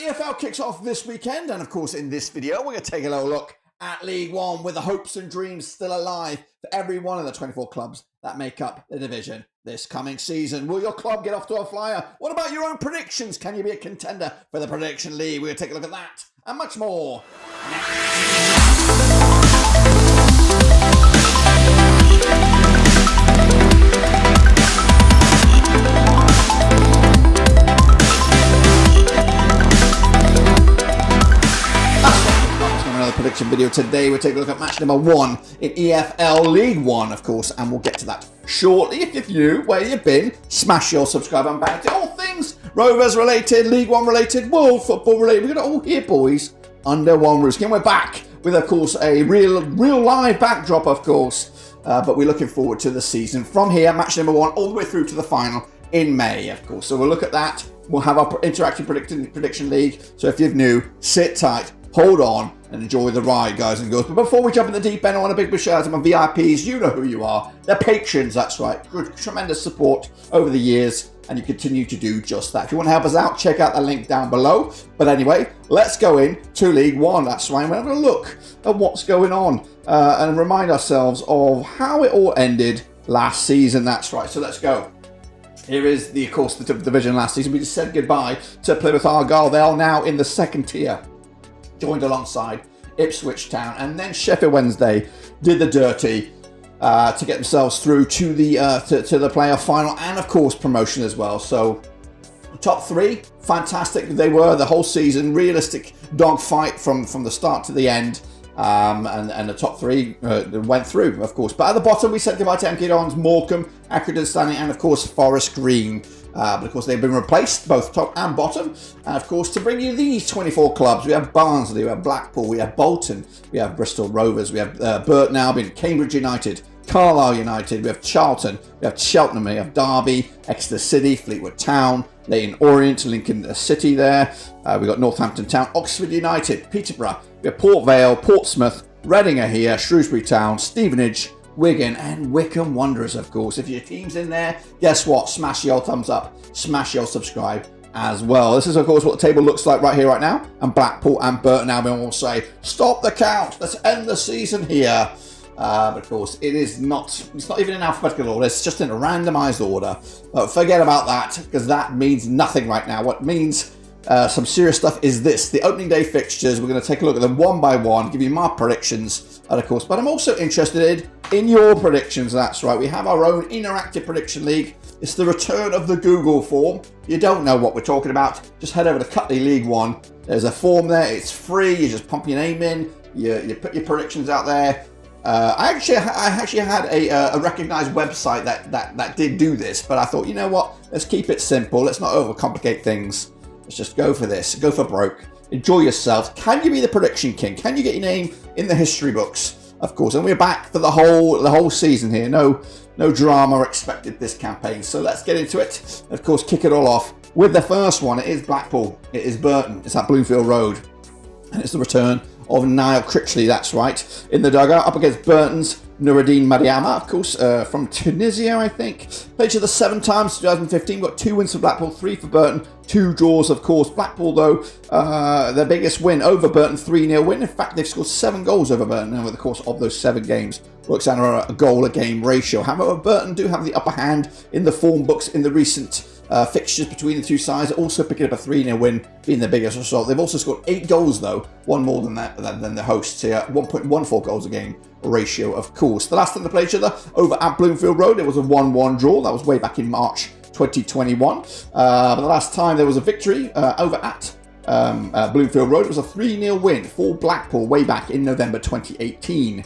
EFL kicks off this weekend, and of course in this video we're going to take a little look at League One with the hopes and dreams still alive for every one of the 24 clubs that make up the division this coming season. Will your club get off to a flyer? What about your own predictions? Can you be a contender for the Prediction League? We're going to take a look at that and much more next. Prediction video today. We'll take a look at match number 1 in EFL League 1, of course, and we'll get to that shortly. If you're new, where you've been, smash your subscribe button back to all things Rovers related, League 1 related, world football related. We're going to all here, boys, under one roof. Again, we're back with, of course, a real live backdrop, of course, but we're looking forward to the season from here, match number 1, all the way through to the final in May, of course. So we'll look at that. We'll have our interactive prediction league. So if you're new, sit tight, hold on, and enjoy the ride, guys and girls. But before we jump in the deep end, I want a big shout out to my VIPs. You know who you are. They're patrons, that's right. Good, tremendous support over the years, and you continue to do just that. If you want to help us out, check out the link down below. But anyway, let's go in to League One. That's right. We're having a look at what's going on and remind ourselves of how it all ended last season. That's right. So let's go. Here is, of course, the division last season. We just said goodbye to Plymouth Argyle. They are now in the second tier, joined alongside Ipswich Town, and then Sheffield Wednesday did the dirty to get themselves through to the playoff final, and of course promotion as well. So top 3, fantastic they were the whole season, realistic dogfight from the start to the end, and the top 3 went through, of course. But at the bottom we said goodbye to MK Dons, Morecambe, Accrington Stanley, and of course Forest Green. But of course they've been replaced, both top and bottom. And of course, to bring you these 24 clubs, we have Barnsley, we have Blackpool, we have Bolton, we have Bristol Rovers, we have Burton Albion, Cambridge United, Carlisle United, we have Charlton, we have Cheltenham, we have Derby, Exeter City, Fleetwood Town, Leyton Orient, Lincoln City there. We've got Northampton Town, Oxford United, Peterborough, we have Port Vale, Portsmouth, Reading are here, Shrewsbury Town, Stevenage, Wigan, and Wycombe Wanderers, of course. If your team's in there, guess what? Smash your thumbs up, smash your subscribe as well. This is, of course, what the table looks like right here, right now. And Blackpool and Burton Albion will say, stop the count, let's end the season here. But of course, it's not even in alphabetical order, it's just in a randomised order. But forget about that, because that means nothing right now. What means some serious stuff is this: the opening day fixtures. We're going to take a look at them one by one, give you my predictions, and of course, but I'm also interested in your predictions. That's right, we have our own interactive prediction league. It's the return of the Google form. If you don't know what we're talking about, just head over to Cutley League One. There's a form there, it's free. You just pump your name in, you put your predictions out there. I actually had a recognised website that did do this, but I thought, you know what, let's keep it simple, let's not overcomplicate things. Let's just go for this, go for broke, enjoy yourself. Can you be the prediction king? Can you get your name in the history books? Of course, and we're back for the whole season here. No drama expected this campaign. So let's get into it. Of course, kick it all off with the first one. It is Blackpool. It is Burton. It's at Bloomfield Road, and it's the return of Niall Critchley. That's right, in the dugout up against Burton's Noureddine Mariama, of course, from Tunisia, I think. Played each other 7 times, 2015. Got 2 wins for Blackpool, 3 for Burton, 2 draws, of course. Blackpool, though, their biggest win over Burton, 3-0 win. In fact, they've scored 7 goals over Burton over the course of those 7 games. Works out on a goal-a-game ratio. However, Burton do have the upper hand in the form books in the recent fixtures between the two sides, also picking up a 3-0 win, being their biggest result. They've also scored 8 goals, though, one more than the hosts here, 1.14 goals a game ratio, of course. The last time they played each other over at Bloomfield Road, it was a 1-1 draw. That was way back in March 2021. But the last time there was a victory over at Bloomfield Road, it was a 3-0 win for Blackpool way back in November 2018.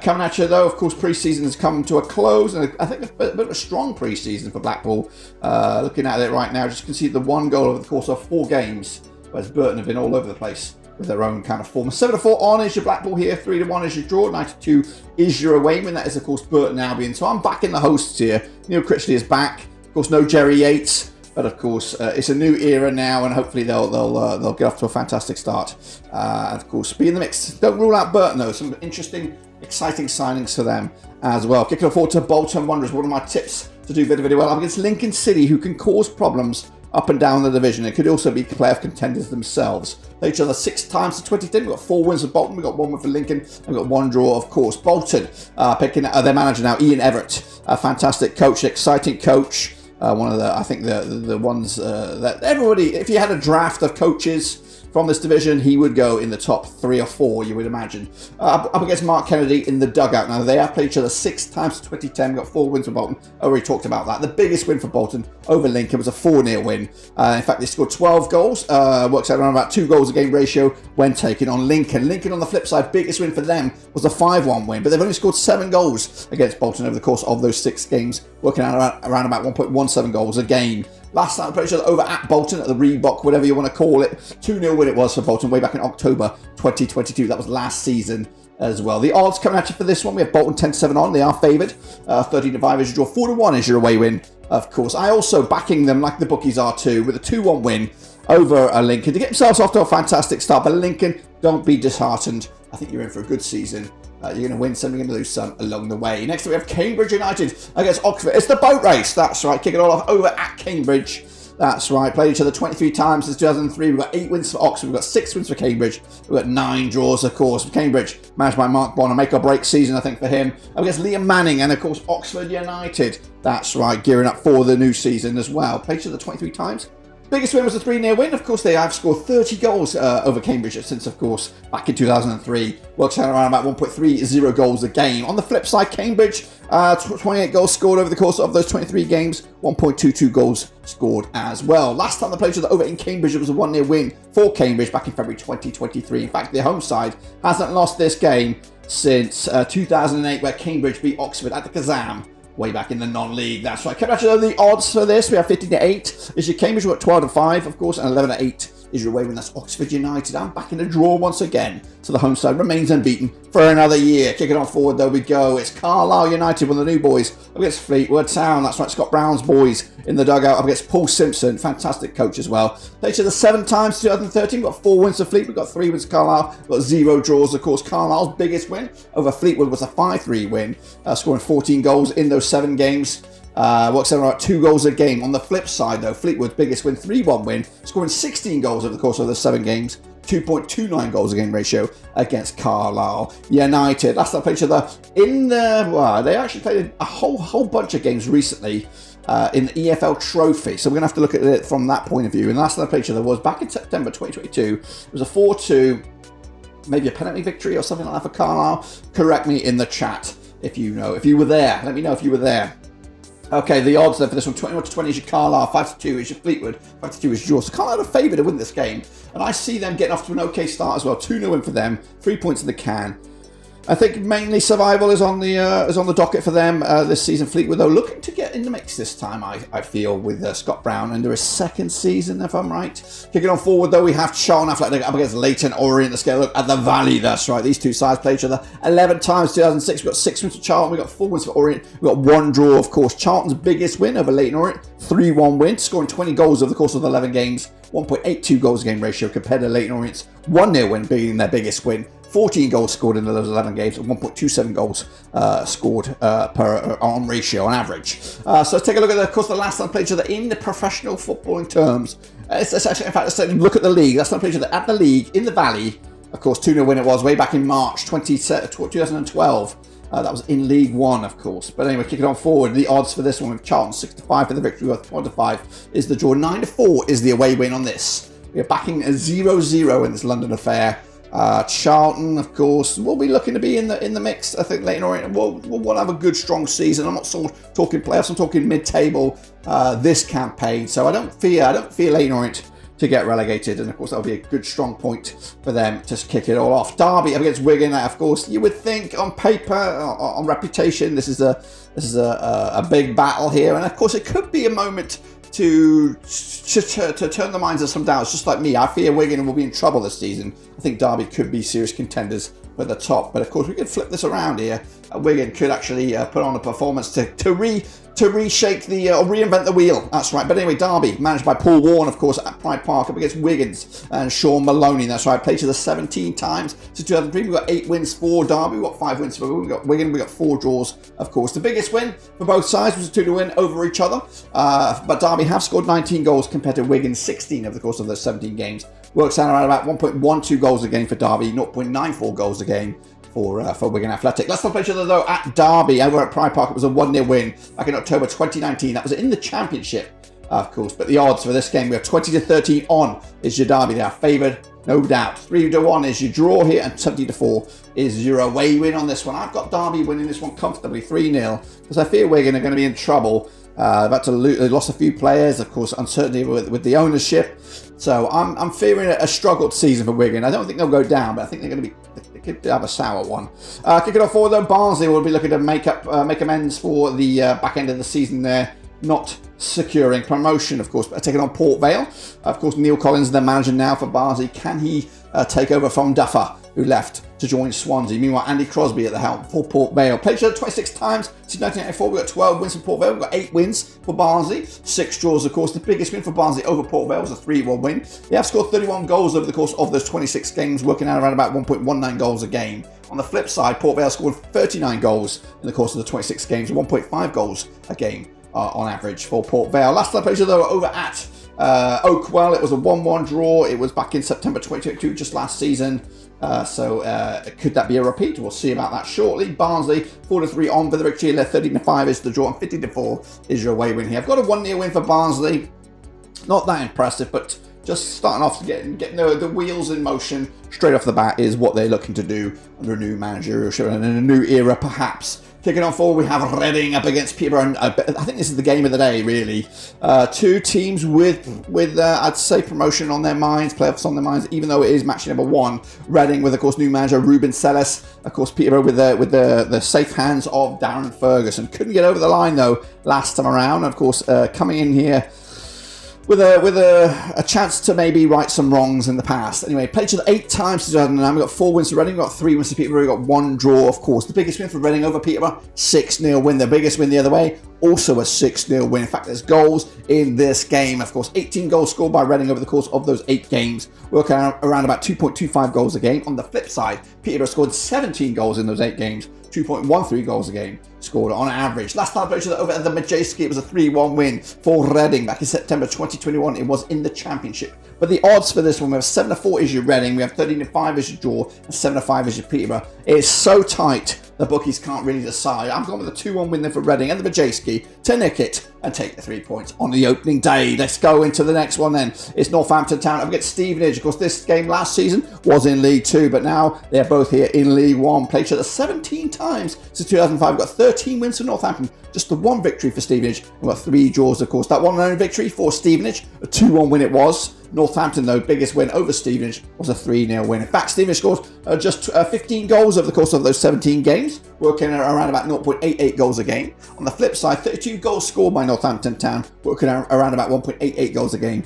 Coming at you, though, of course, pre-season has come to a close, and I think a bit of a strong pre-season for Blackpool. Looking at it right now, just can see the 1 goal over the course of 4 games, whereas Burton have been all over the place with their own kind of form. 7-4 on is your Blackpool here, 3-1 is your draw, 92 is your away win. That is, of course, Burton Albion. So I'm back in the hosts here. Neil Critchley is back. Of course, no Jerry Yates. But of course, it's a new era now, and hopefully they'll get off to a fantastic start. And of course, be in the mix. Don't rule out Burton, though. Some interesting, exciting signings for them as well. Kicking forward to Bolton Wanderers. One of my tips to do very, very well up against Lincoln City, who can cause problems up and down the division. It could also be playoff contenders themselves. Play each other 6 times to 2010. We've got 4 wins for Bolton. We've got 1 win for Lincoln. And we've got 1 draw, of course. Bolton picking their manager now, Ian Everett. A fantastic coach, an exciting coach. One of the, I think, the ones that everybody, if you had a draft of coaches from this division, he would go in the top 3 or 4, you would imagine. Up against Mark Kennedy in the dugout. Now, they have played each other 6 times to 2010. We've got 4 wins for Bolton. I already talked about that. The biggest win for Bolton over Lincoln was a 4-0 win. In fact, they scored 12 goals. Works out around about 2 goals a game ratio when taking on Lincoln. Lincoln, on the flip side, biggest win for them was a 5-1 win. But they've only scored 7 goals against Bolton over the course of those 6 games, working out around about 1.17 goals a game. Last time we played each other over at Bolton, at the Reebok, whatever you want to call it. 2-0 win it was for Bolton way back in October 2022. That was last season as well. The odds coming at you for this one, we have Bolton 10-7 on. They are favoured. 13-5 is your draw. 4-1 is your away win, of course. I also backing them like the bookies are too, with a 2-1 win over Lincoln to get themselves off to a fantastic start. But Lincoln, don't be disheartened. I think you're in for a good season. You're going to win some, you're going to lose some along the way. Next up, we have Cambridge United against Oxford. It's the boat race. That's right. Kick it all off over at Cambridge. That's right. Played each other 23 times since 2003. We've got 8 wins for Oxford. We've got 6 wins for Cambridge. We've got 9 draws, of course. For Cambridge, managed by Mark Bonner. Make or break season, I think, for him. Against Liam Manning and, of course, Oxford United. That's right. Gearing up for the new season as well. Played each other 23 times. Biggest win was a 3-0 win. Of course, they have scored 30 goals over Cambridge since, of course, back in 2003. Works out around about 1.30 goals a game. On the flip side, Cambridge, 28 goals scored over the course of those 23 games. 1.22 goals scored as well. Last time they played each other over in Cambridge, it was a 1-0 win for Cambridge back in February 2023. In fact, their home side hasn't lost this game since 2008, where Cambridge beat Oxford at the Kazam. Way back in the non-league, that's right. Coming out the odds for this, we have 15-8 is your Cambridge, we've got 12-5, of course, and 11-8 is your away win. That's Oxford United. I'm back in the draw once again. So the home side remains unbeaten for another year. Kicking on forward, there we go. It's Carlisle United, one of the new boys, up against Fleetwood Town. That's right, Scott Brown's boys in the dugout, up against Paul Simpson. Fantastic coach as well. Played each other 7 times, 2013. We've got 4 wins for Fleetwood. We've got 3 wins for Carlisle. We've got 0 draws, of course. Carlisle's biggest win over Fleetwood was a 5-3 win, scoring 14 goals in those 7 games. Works out about 2 goals a game. On the flip side, though, Fleetwood's biggest win, 3-1 win, scoring 16 goals over the course of the 7 games. 2.29 goals a game ratio against Carlisle United. Last time they played each other in the... Well, they actually played a whole bunch of games recently in the EFL Trophy. So we're going to have to look at it from that point of view. And last time they played each other was back in September 2022. It was a 4-2, maybe a penalty victory or something like that for Carlisle. Correct me in the chat if you know. If you were there, let me know if you were there. Okay, the odds there for this one, 21-20 is your Carlisle, 5-2 is your Fleetwood, 5-2 is yours. So Carlisle are favoured to win this game, and I see them getting off to an okay start as well. 2-0 win for them, 3 points in the can. I think mainly survival is on the docket for them this season. Fleetwood, though, looking to get in the mix this time, I feel, with Scott Brown under his 2nd season, if I'm right. Kicking on forward, though, we have Charlton up against Leyton, Orient. Let's get a look at the Vale. That's right. These two sides play each other 11 times. 2006, we've got 6 wins for Charlton. We've got 4 wins for Orient. We've got 1 draw, of course. Charlton's biggest win over Leyton Orient, 3-1 win, scoring 20 goals over the course of the 11 games. 1.82 goals a game ratio compared to Leyton Orient's 1-0 win being their biggest win. 14 goals scored in those 11 games and 1.27 goals scored per on ratio on average. So let's take a look at of course, the last time played each other in the professional footballing terms. It's actually, in fact, let's look at the league. Last time played each other at the league in the Valley. Of course, 2-0 win it was way back in March 2012. That was in League One, of course. But anyway, kicking on forward, the odds for this one with Charlton 6-5 for the victory, worth 1-5 is the draw. 9-4 is the away win on this. We are backing a 0-0 in this London affair. Charlton, of course, will be looking to be in the mix. I think Leyton Orient will have a good, strong season. I'm not talking playoffs. I'm talking mid-table this campaign. So I don't fear Leyton Orient to get relegated, and of course that'll be a good, strong point for them to kick it all off. Derby up against Wigan. Of course, you would think on paper, on reputation, this is a big battle here, and of course it could be a moment to turn the minds of some doubts, just like me. I fear Wigan will be in trouble this season. I think Derby could be serious contenders for the top, but of course we could flip this around here. Wigan could actually put on a performance to to reshake the or reinvent the wheel. That's right. But anyway, Derby managed by Paul Warne, of course, at Pride Park up against Wiggins and Sean Maloney. That's right. Played to the 17 times since 2003. We've got 8 wins for Derby. We've got 5 wins for Wigan. We've got Wigan. We've got 4 draws, of course. The biggest win for both sides was a 2-2 win over each other. But Derby have scored 19 goals compared to Wigan's 16 over the course of those 17 games. Works out around about 1.12 goals a game for Derby, 0.94 goals a game for Wigan Athletic. Last time play each other though at Derby over at Pride Park. It was a 1-0 win back in October 2019. That was in the Championship, of course. But the odds for this game, we have 20-13 on is your Derby. They are favoured, no doubt. 3-1 is your draw here, and 70-4 is your away win on this one. I've got Derby winning this one comfortably, 3-0, because I fear Wigan are going to be in trouble. About to lose, they lost a few players, of course, uncertainty with the ownership. So I'm fearing a struggled season for Wigan. I don't think they'll go down, but I think they're going to be. They could have a sour one. Kicking off forward though, Barnsley will be looking to make amends for the back end of the season there, not securing promotion, of course, but taking on Port Vale. Of course, Neil Collins, the manager now for Barnsley. Can he take over from Duffer, who left to join Swansea? Meanwhile, Andy Crosby at the helm for Port Vale. Played each other 26 times since 1984. We've got 12 wins for Port Vale. We've got 8 wins for Barnsley. 6 draws, of course. The biggest win for Barnsley over Port Vale was a 3-1 win. They have scored 31 goals over the course of those 26 games, working out around about 1.19 goals a game. On the flip side, Port Vale scored 39 goals in the course of the 26 games, 1.5 goals a game on average for Port Vale. Last time played though over at Oakwell. It was a 1-1 draw. It was back in September 2022, just last season. So could that be a repeat? We'll see about that shortly. Barnsley 4-3 on for the victory. 13-5 is the draw, and 15-4 is your away win here. I've got a 1-0 win for Barnsley. Not that impressive, but just starting off, getting the wheels in motion straight off the bat is what they're looking to do under a new managerialship and in a new era, perhaps. Kicking on forward, we have Reading up against Peterborough. And I think this is the game of the day, really. 2 teams with I'd say promotion on their minds, playoffs on their minds, even though it is match number 1. Reading with, of course, new manager Ruben Selles. Of course, Peterborough with the safe hands of Darren Ferguson. Couldn't get over the line though last time around. Of course, coming in here with a chance to maybe right some wrongs in the past. Anyway, played each other 8 times since 2009. We've got 4 wins for Reading, we've got 3 wins for Peterborough, we've got 1 draw, of course. The biggest win for Reading over Peterborough, 6-0 win. The biggest win the other way, also a 6-0 win. In fact, there's goals in this game. Of course, 18 goals scored by Reading over the course of those 8 games, working around about 2.25 goals a game. On the flip side, Peterborough scored 17 goals in those 8 games, 2.13 goals a game scored on average. Last time I played over at the Matchday, it was a 3-1 win for Reading back in September 2021. It was in the Championship. But the odds for this one, we have 7-4 is your Reading, we have 13-5 is your draw, and 7-5 is your Peterborough. It's so tight, the bookies can't really decide. I'm going with a 2-1 win there for Reading and the Matchday to nick it and take the 3 points on the opening day. Let's go into the next one then. It's Northampton Town up against Stevenage. Of course, this game last season was in League 2, but now they're both here in League 1. Played each other 17 times since 2005. We've got 13 wins for Northampton, just the 1 victory for Stevenage. We've got 3 draws, of course. That 1-0 victory for Stevenage, a 2-1 win it was. Northampton, though, biggest win over Stevenage was a 3-0 win. In fact, Stevenage scored just 15 goals over the course of those 17 games, working around about 0.88 goals a game. On the flip side, 32 goals scored by Northampton Town, working around about 1.88 goals a game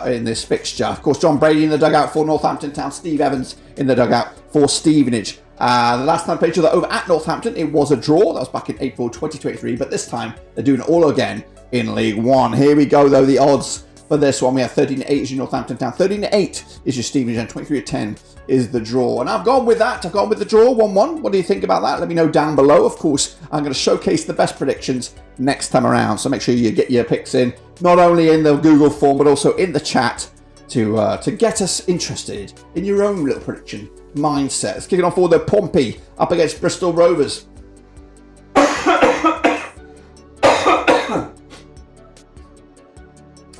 in this fixture. Of course, John Brady in the dugout for Northampton Town, Steve Evans in the dugout for Stevenage. The last time I played each other over at Northampton, it was a draw. That was back in April 2023, but this time they're doing it all again in League 1. Here we go, though, the odds for this one. We have 13-8 is your Northampton Town, 13-8 is your Stevenage, and 23-10 is the draw. And I've gone with that. I've gone with the draw, 1-1. What do you think about that? Let me know down below. Of course, I'm going to showcase the best predictions next time around, so make sure you get your picks in, not only in the Google form, but also in the chat to get us interested in your own little prediction mindset. Let's kick it off for the Pompey up against Bristol Rovers.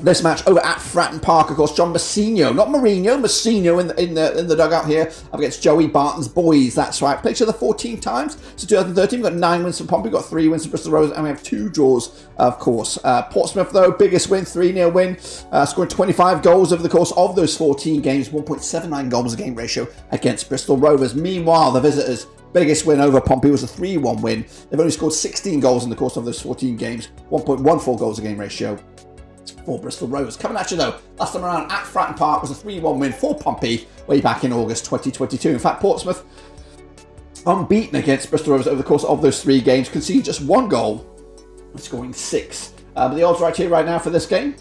This match over at Fratton Park, of course, John Massinho, not Mourinho, Massinho in the dugout here up against Joey Barton's boys. That's right. Played each other 14 times since 2013. We've got 9 wins for Pompey, we've got 3 wins for Bristol Rovers, and we have 2 draws, of course. Portsmouth, though, biggest win, 3-0 win, scoring 25 goals over the course of those 14 games, 1.79 goals a game ratio against Bristol Rovers. Meanwhile, the visitors' biggest win over Pompey was a 3-1 win. They've only scored 16 goals in the course of those 14 games, 1.14 goals a game ratio for Bristol Rovers. Coming at you though, last time around at Fratton Park was a 3-1 win for Pompey way back in August 2022. In fact, Portsmouth unbeaten against Bristol Rovers over the course of those 3 games, conceded just 1 goal scoring 6. But the odds right here, right now for this game.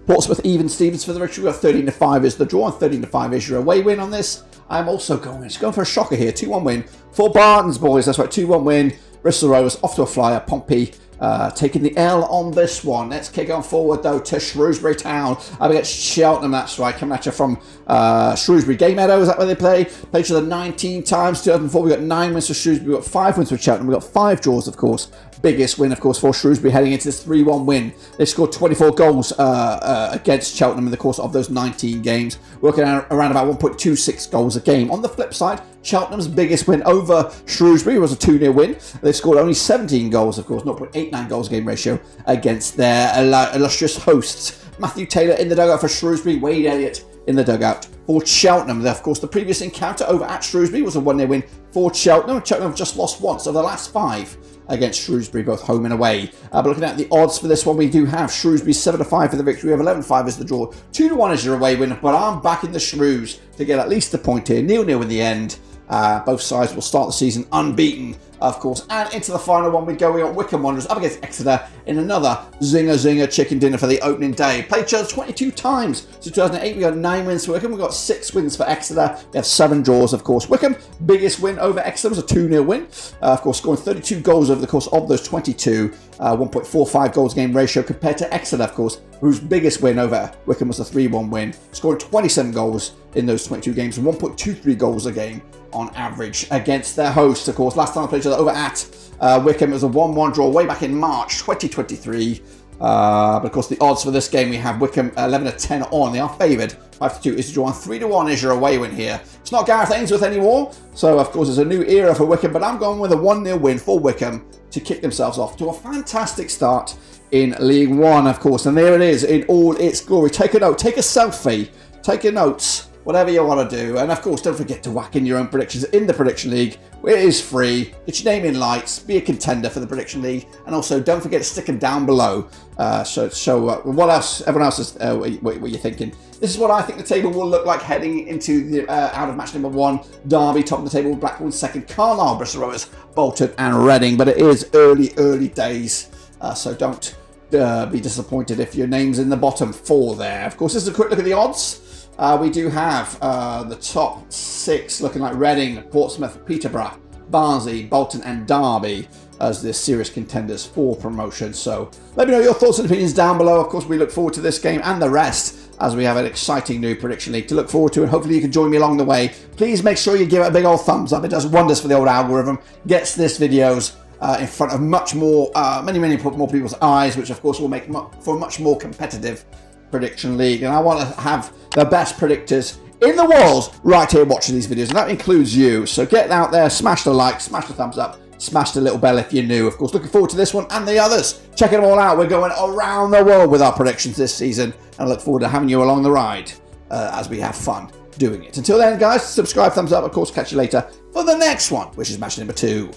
Portsmouth even Stevens for the victory. We've got 13-5 is the draw, and 13-5 is your away win on this. I'm also going for a shocker here. 2-1 win for Barton's boys. That's right, 2-1 win. Bristol Rovers off to a flyer. Pompey taking the L on this one. Let's kick on forward though to Shrewsbury Town up against Cheltenham. That's right, coming at you from Shrewsbury. Gay Meadow, is that where they play? Played each other 19 times. 2004, we got 9 wins for Shrewsbury. We got 5 wins for Cheltenham. We got 5 draws, of course. Biggest win, of course, for Shrewsbury heading into this 3-1 win. They scored 24 goals against Cheltenham in the course of those 19 games. We're looking at around about 1.26 goals a game. On the flip side, Cheltenham's biggest win over Shrewsbury was a 2-0 win. They scored only 17 goals, of course, 0.89 goals game ratio against their illustrious hosts. Matthew Taylor in the dugout for Shrewsbury, Wade Elliott in the dugout for Cheltenham. Of course, the previous encounter over at Shrewsbury was a 1-0 win for Cheltenham. Cheltenham have just lost once of the last 5 against Shrewsbury, both home and away. But looking at the odds for this one, we do have Shrewsbury 7-5 for the victory. We have 11-5 as the draw. 2-1 is your away win, but I'm backing the Shrews to get at least a point here. 0-0 in the end. Both sides will start the season unbeaten, of course. And into the final one, we go. We got Wycombe Wanderers up against Exeter in another zinger chicken dinner for the opening day. Played each other 22 times. So 2008, we got 9 wins for Wycombe. We got 6 wins for Exeter. We have 7 draws, of course. Wycombe, biggest win over Exeter was a 2-0 win. Of course, scoring 32 goals over the course of those 22. 1.45 goals game ratio compared to Exeter, of course, whose biggest win over Wycombe was a 3-1 win. Scoring 27 goals in those 22 games and 1.23 goals a game on average against their hosts. Of course, last time I played each other over at Wycombe, it was a 1-1 draw way back in March 2023. But of course, the odds for this game, we have Wycombe 11-10 on. They are favoured. 5-2 is the draw, and 3-1 is your away win here. It's not Gareth Ainsworth anymore, so of course it's a new era for Wycombe, but I'm going with a 1-0 win for Wycombe to kick themselves off to a fantastic start in League One, of course. And there it is in all its glory. Take a note, take a selfie, take your notes, whatever you want to do. And of course, don't forget to whack in your own predictions in the Prediction League. It is free. Get your name in lights. Be a contender for the Prediction League. And also, don't forget to stick them down below. Show what else, everyone else is, what you're thinking. This is what I think the table will look like heading into the out of match number 1. Derby, top of the table. Blackpool second. Carlisle, Bristol Rovers, Bolton and Reading. But it is early days. So don't be disappointed if your name's in the bottom 4 there. Of course, this is a quick look at the odds. We do have the top 6 looking like Reading, Portsmouth, Peterborough, Barnsley, Bolton and Derby as the serious contenders for promotion. So let me know your thoughts and opinions down below. Of course, we look forward to this game and the rest as we have an exciting new Prediction League to look forward to, and hopefully you can join me along the way. Please make sure you give it a big old thumbs up. It does wonders for the old algorithm. Gets this videos in front of much more, many more people's eyes, which of course will make for a much more competitive Prediction League. And I want to have the best predictors in the world right here watching these videos, and that includes you. So get out there, smash the like, smash the thumbs up, smash the little bell if you're new. Of course, looking forward to this one and the others. Checking them all out. We're going around the world with our predictions this season, and I look forward to having you along the ride as we have fun doing it. Until then, guys, subscribe, thumbs up. Of course, catch you later for the next one, which is match number 2.